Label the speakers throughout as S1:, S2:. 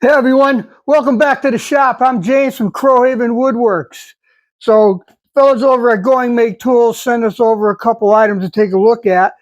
S1: Hey everyone, welcome back to the shop. I'm James from Crowhaven Woodworks. So, fellas over at GoingMake Tools sent us over a couple items to take a look at.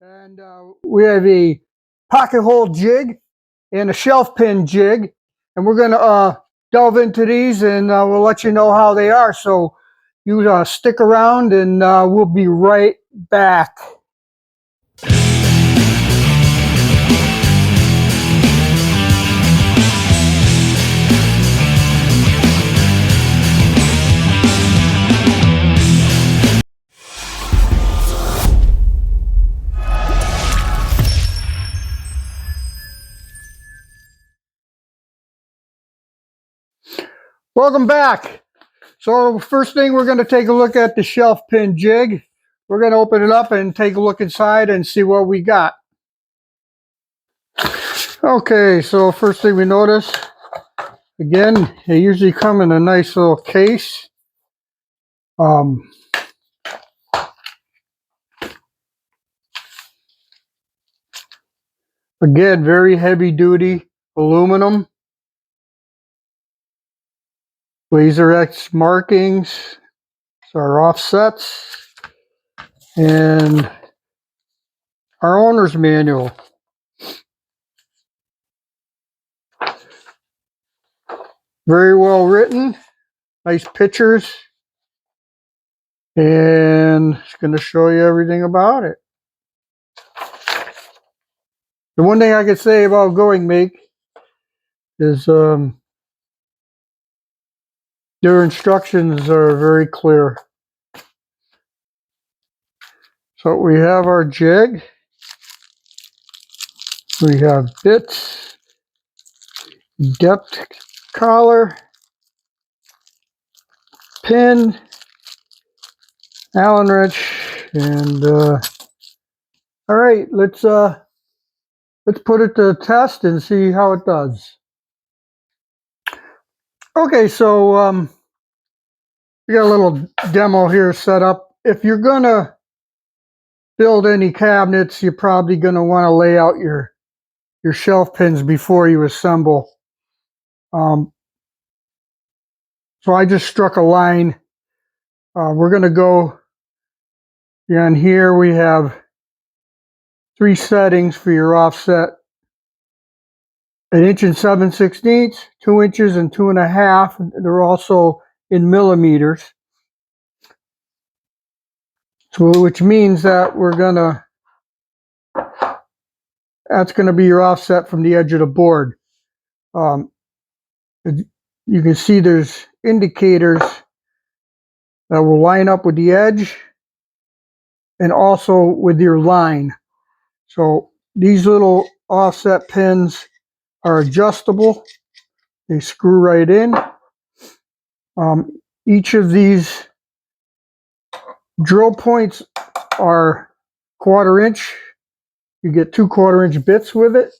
S1: And we have a pocket hole jig and a shelf pin jig. And we're going to delve into these and we'll let you know how they are. So, you stick around and we'll be right back. Welcome back. So first thing, we're going to take a look at the shelf pin jig. We're going to open it up and take a look inside and see what we got. Okay, so first thing we notice, again, they usually come in a nice little case. Again, very heavy duty aluminum. Laser X markings. So our offsets. And our owner's manual. Very well written. Nice pictures. And it's going to show you everything about it. The one thing I could say about GoingMake is their instructions are very clear. So we have our jig. We have bits, depth collar, pin, Allen wrench, and all right, let's put it to the test and see how it does. Okay, so we got a little demo here set up. If you're gonna build any cabinets, you're probably gonna want to lay out your shelf pins before you assemble. So I just struck a line. We're going to go, and here we have 3 settings for your offset. 1 inch and 7/16, 2 inches and 2.5. They're also in millimeters. So which means that that's gonna be your offset from the edge of the board. You can see there's indicators that will line up with the edge and also with your line. So these little offset pins are adjustable. They screw right in. Each of these drill points are 1/4 inch. You get 2 1/4 inch bits with it.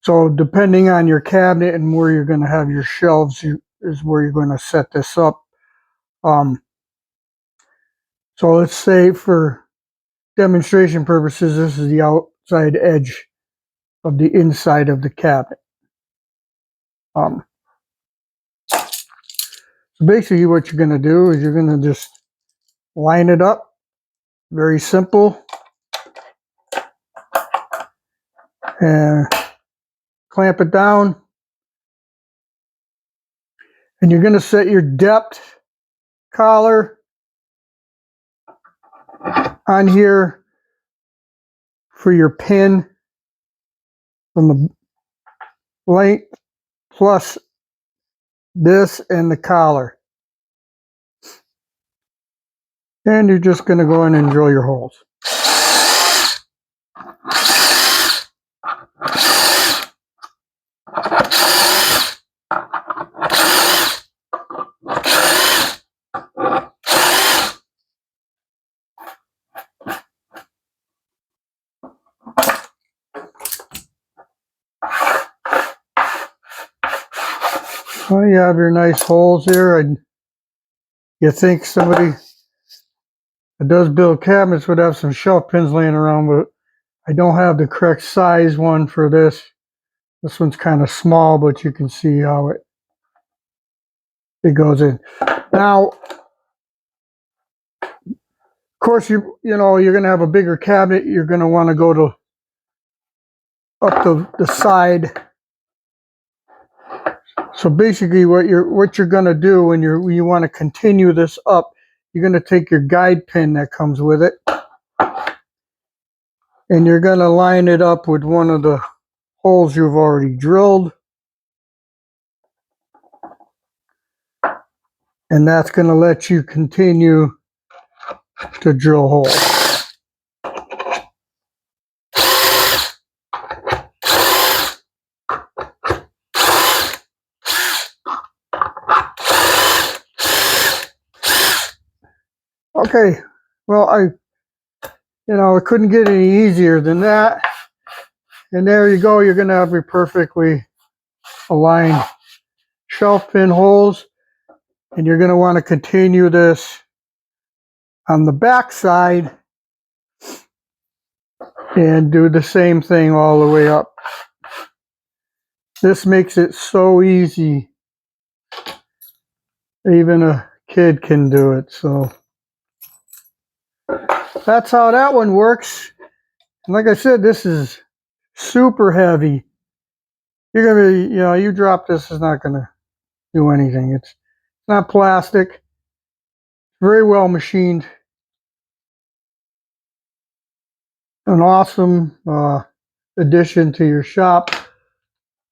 S1: So depending on your cabinet and where you're going to have your shelves is where you're going to set this up. So let's say for demonstration purposes, this is the outside edge of the inside of the cabinet. So basically what you're going to do is you're going to just line it up. Very simple. And clamp it down. And you're going to set your depth collar on here for your pin from the length plus this and the collar. And you're just going to go in and drill your holes. So you have your nice holes here, and you think somebody that does build cabinets would have some shelf pins laying around, but I don't have the correct size one for this. This one's kind of small, but you can see how it goes in. Now, of course, you're going to have a bigger cabinet. You're going to want to go to up the side. So basically, what you're going to do when you want to continue this up, you're going to take your guide pin that comes with it, and you're going to line it up with one of the holes you've already drilled, and that's going to let you continue to drill holes. Okay, well, I couldn't get any easier than that. And there you go. You're going to have your perfectly aligned shelf pin holes. And you're going to want to continue this on the back side and do the same thing all the way up. This makes it so easy. Even a kid can do it. So that's how that one works. And like I said, this is super heavy. You're going to be, you drop this, it's not going to do anything. It's not plastic. Very well machined. An awesome addition to your shop.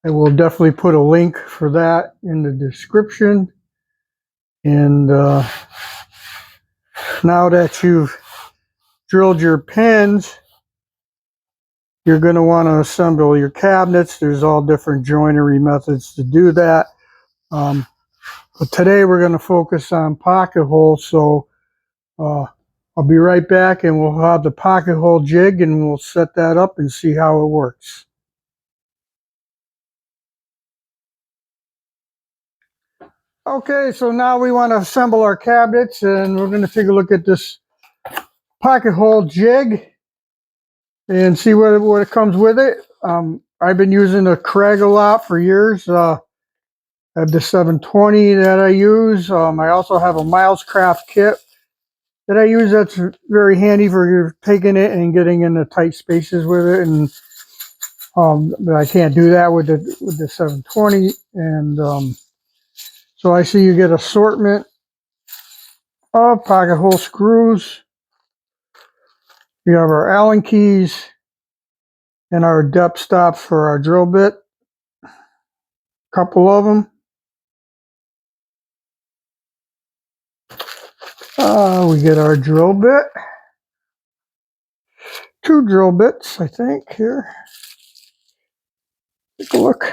S1: I will definitely put a link for that in the description. And now that you've drilled your pins, you're going to want to assemble your cabinets. There's all different joinery methods to do that. But today we're going to focus on pocket holes. So I'll be right back, and we'll have the pocket hole jig, and we'll set that up and see how it works. Okay, so now we want to assemble our cabinets, and we're going to take a look at this pocket hole jig and see what it comes with it. I've been using a Kreg a lot for years. I have the 720 that I use. I also have a Milescraft kit that I use. That's very handy for taking it and getting into tight spaces with it. And but I can't do that with the 720. And so I see you get assortment of pocket hole screws. We have our Allen keys and our depth stops for our drill bit. A couple of them. We get our drill bit. 2 drill bits, I think, here. Take a look.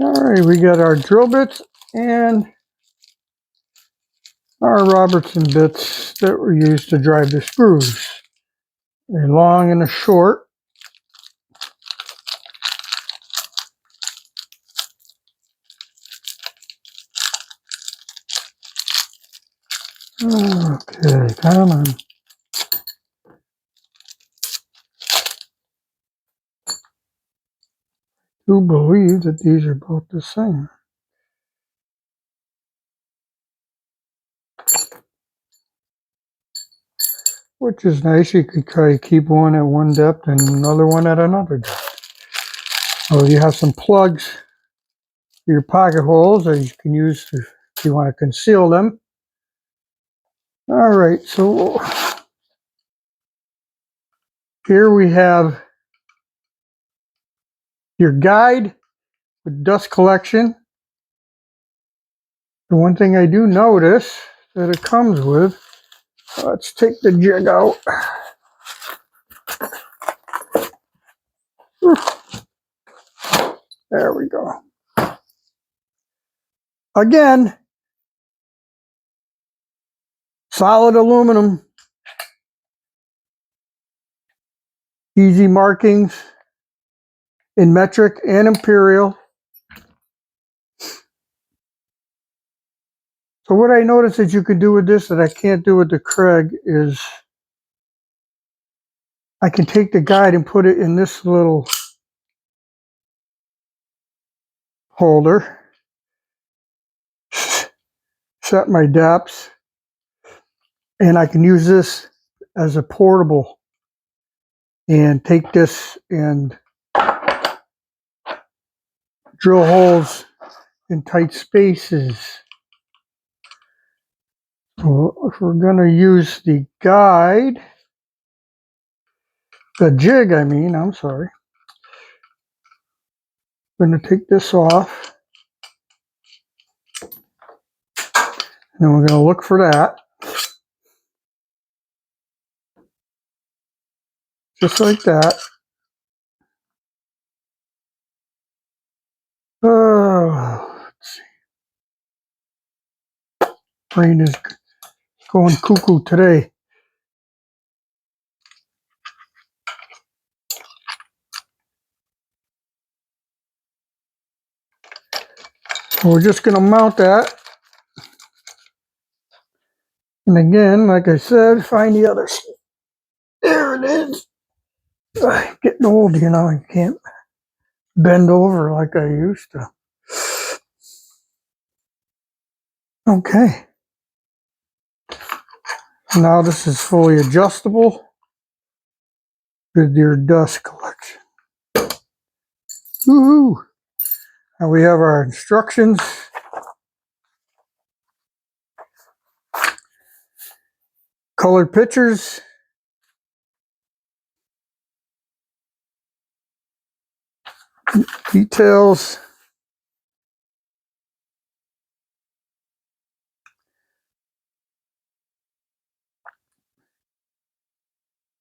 S1: All right, we got our drill bits and our Robertson bits that were used to drive the screws. A long and a short. Okay, come on. I do believe that these are both the same. Which is nice. You could try to keep one at one depth and another one at another depth. So you have some plugs for your pocket holes that you can use if you want to conceal them. All right, so here we have your guide with dust collection. The one thing I do notice that it comes with, let's take the jig out. There we go. Again, solid aluminum. Easy markings in metric and imperial. So what I noticed that you can do with this that I can't do with the Kreg is I can take the guide and put it in this little holder, set my depths, and I can use this as a portable and take this and drill holes in tight spaces. So if we're going to use the guide, the jig, I'm sorry. I'm going to take this off. And then we're going to look for that. Just like that. Oh, let's see. Brain is going cuckoo today. So we're just going to mount that. And again, like I said, find the other. There it is. Getting old, you know, I can't bend over like I used to. Okay. Now this is fully adjustable with your dust collection. Woohoo! Now we have our instructions. Colored pictures. Details.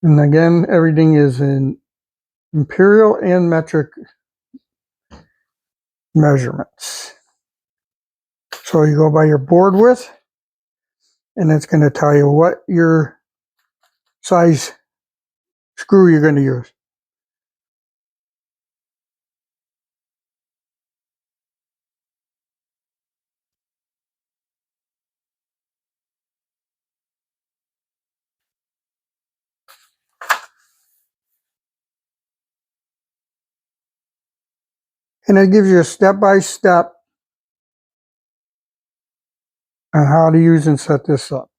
S1: And again, everything is in imperial and metric measurements. So you go by your board width, and it's going to tell you what your size screw you're going to use. And it gives you a step-by-step on how to use and set this up.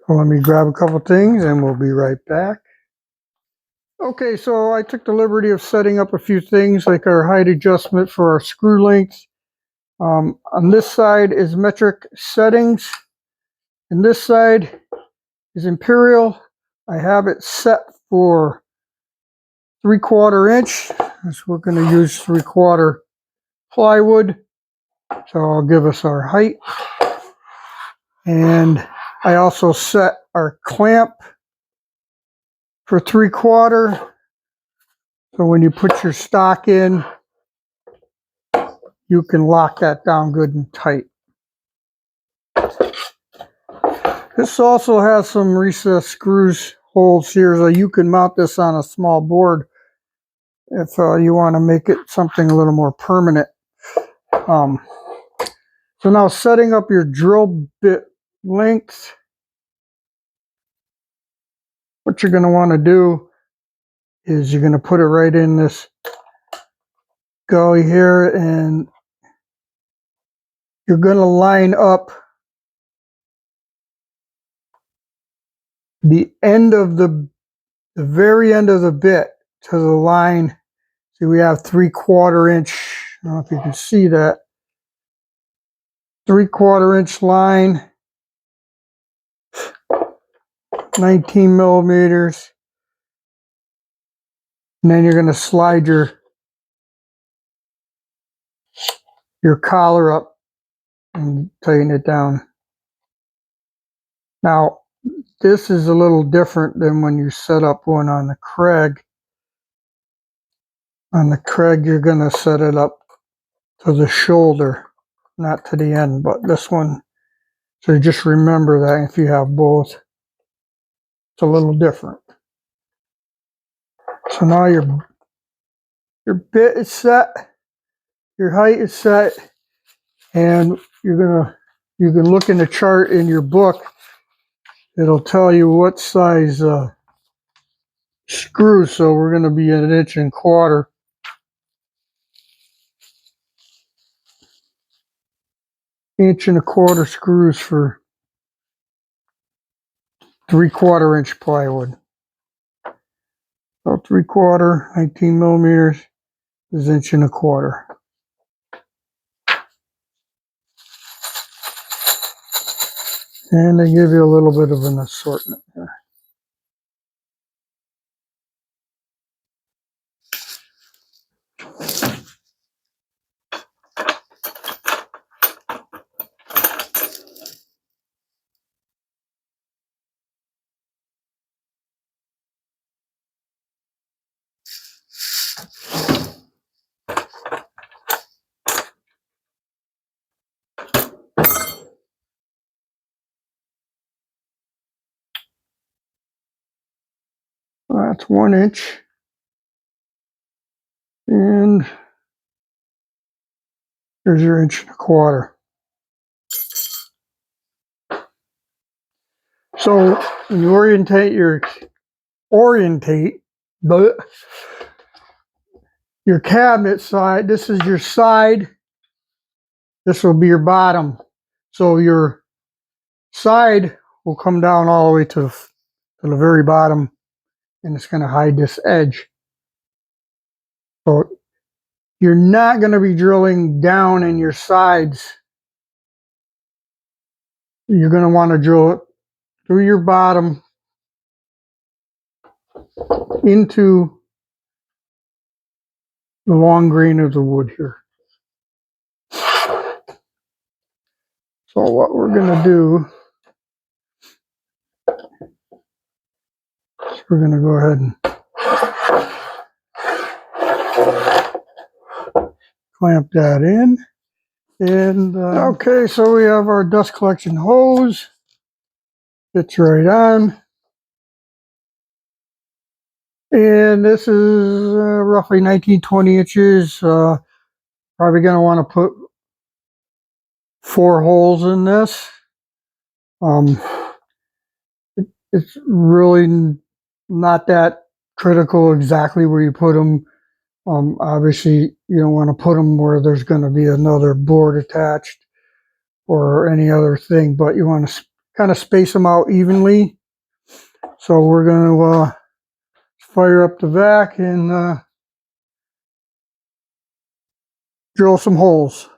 S1: So let me grab a couple things and we'll be right back. Okay, so I took the liberty of setting up a few things like our height adjustment for our screw length. On this side is metric settings, and this side is imperial. I have it set for 3/4 inch, as we're going to use 3/4 plywood. So I'll give us our height. And I also set our clamp for 3/4. So when you put your stock in, you can lock that down good and tight. This also has some recessed screws holes here, so you can mount this on a small board if you want to make it something a little more permanent. So now setting up your drill bit length, what you're going to want to do is you're going to put it right in this gully here, and you're going to line up the end of the very end of the bit to the line. See, we have 3/4 inch. I don't know if you can see that. 3/4 inch line, 19 millimeters. And then you're going to slide your collar up and tighten it down. Now, this is a little different than when you set up one on the Kreg. On the Kreg, you're going to set it up to the shoulder, not to the end, but this one. So just remember that if you have both, it's a little different. So now your bit is set. your height is set, and you can look in the chart in your book. It'll tell you what size screw. So we're going to be at 1.25 inches. Inch and a quarter screws for 3/4 inch plywood. So 3/4, 19 millimeters is 1.25 inches. And they give you a little bit of an assortment there. That's 1 inch. And there's your 1.25 inches. So when you orientate your cabinet side, this is your side, this will be your bottom. So your side will come down all the way to the very bottom, and it's going to hide this edge. So you're not going to be drilling down in your sides. You're going to want to drill it through your bottom into the long grain of the wood here. So what we're going to do is we're going to go ahead and clamp that in. And okay, so we have our dust collection hose. Fits right on. And this is roughly 19-20 inches. Probably going to want to put 4 holes in this. It's really not that critical exactly where you put them. Obviously, you don't want to put them where there's going to be another board attached or any other thing, but you want to kind of space them out evenly. So we're going to fire up the vac and drill some holes.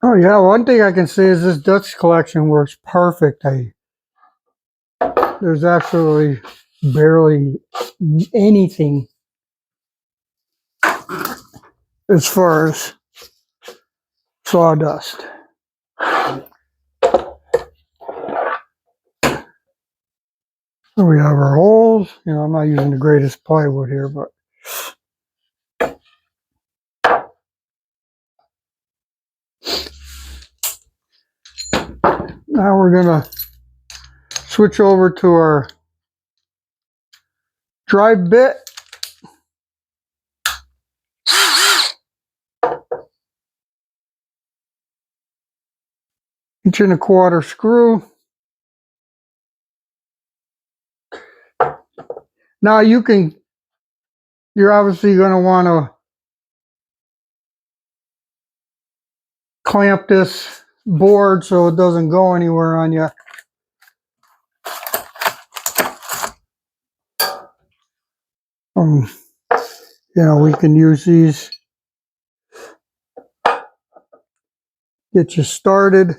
S1: Oh yeah, one thing I can say is this dust collection works perfect. There's absolutely barely anything as far as sawdust. So we have our holes. You know, I'm not using the greatest plywood here, but now we're gonna switch over to our drive bit. 1¼ inch screw. Now you're obviously going to want to clamp this board so it doesn't go anywhere on you. We can use these, get you started.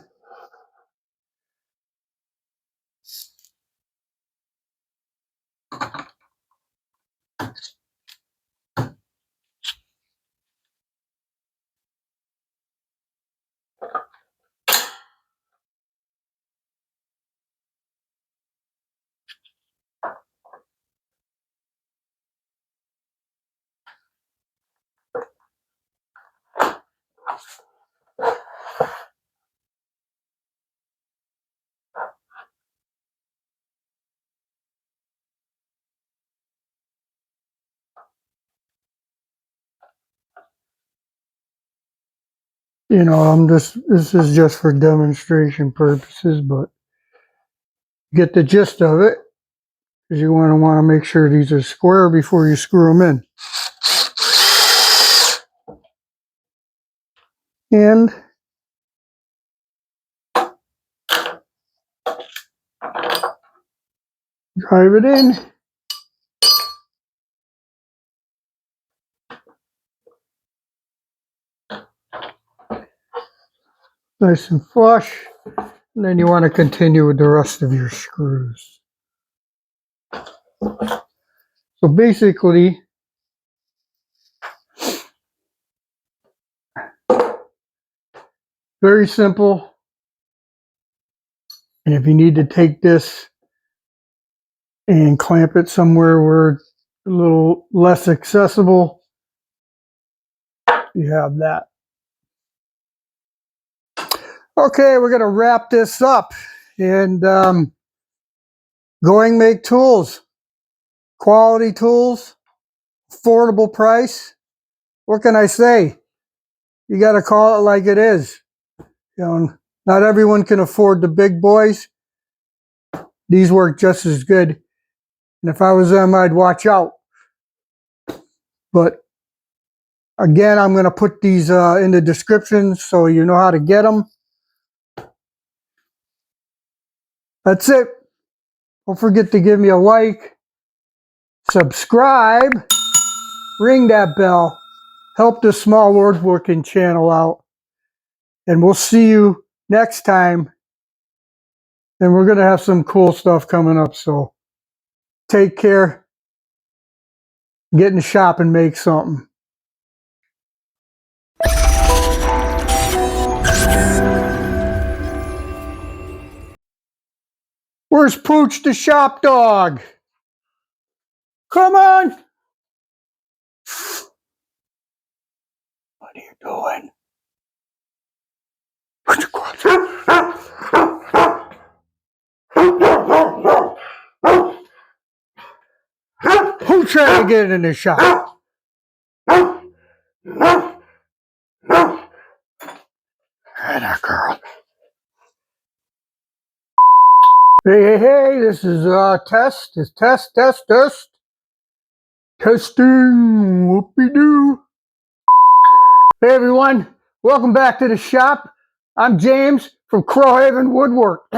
S1: This is just for demonstration purposes, but get the gist of it, because you want to make sure these are square before you screw them in. And drive it in. Nice and flush. And then you want to continue with the rest of your screws. So basically, very simple. And if you need to take this and clamp it somewhere where it's a little less accessible, you have that. Okay, we're going to wrap this up. And GoingMake tools, quality tools, affordable price. What can I say? You got to call it like it is. Not everyone can afford the big boys. These work just as good. And if I was them, I'd watch out. But again, I'm going to put these in the description so you know how to get them. That's it. Don't forget to give me a like, subscribe, ring that bell, help the small woodworking channel out. And we'll see you next time. And we're going to have some cool stuff coming up. So take care. Get in the shop and make something. Where's Pooch the shop dog? Come on. What are you doing? Who tried to get in the shop? That girl. Hey, this is test. It's test. Testing. Whoopie-doo. Hey, everyone. Welcome back to the shop. I'm James from Crowhaven Woodwork.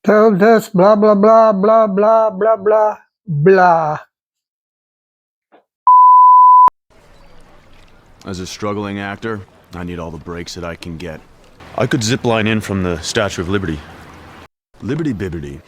S1: Test, blah, blah, blah, blah, blah, blah, blah, blah.
S2: As a struggling actor, I need all the breaks that I can get. I could zip line in from the Statue of Liberty. Liberty Bibberty.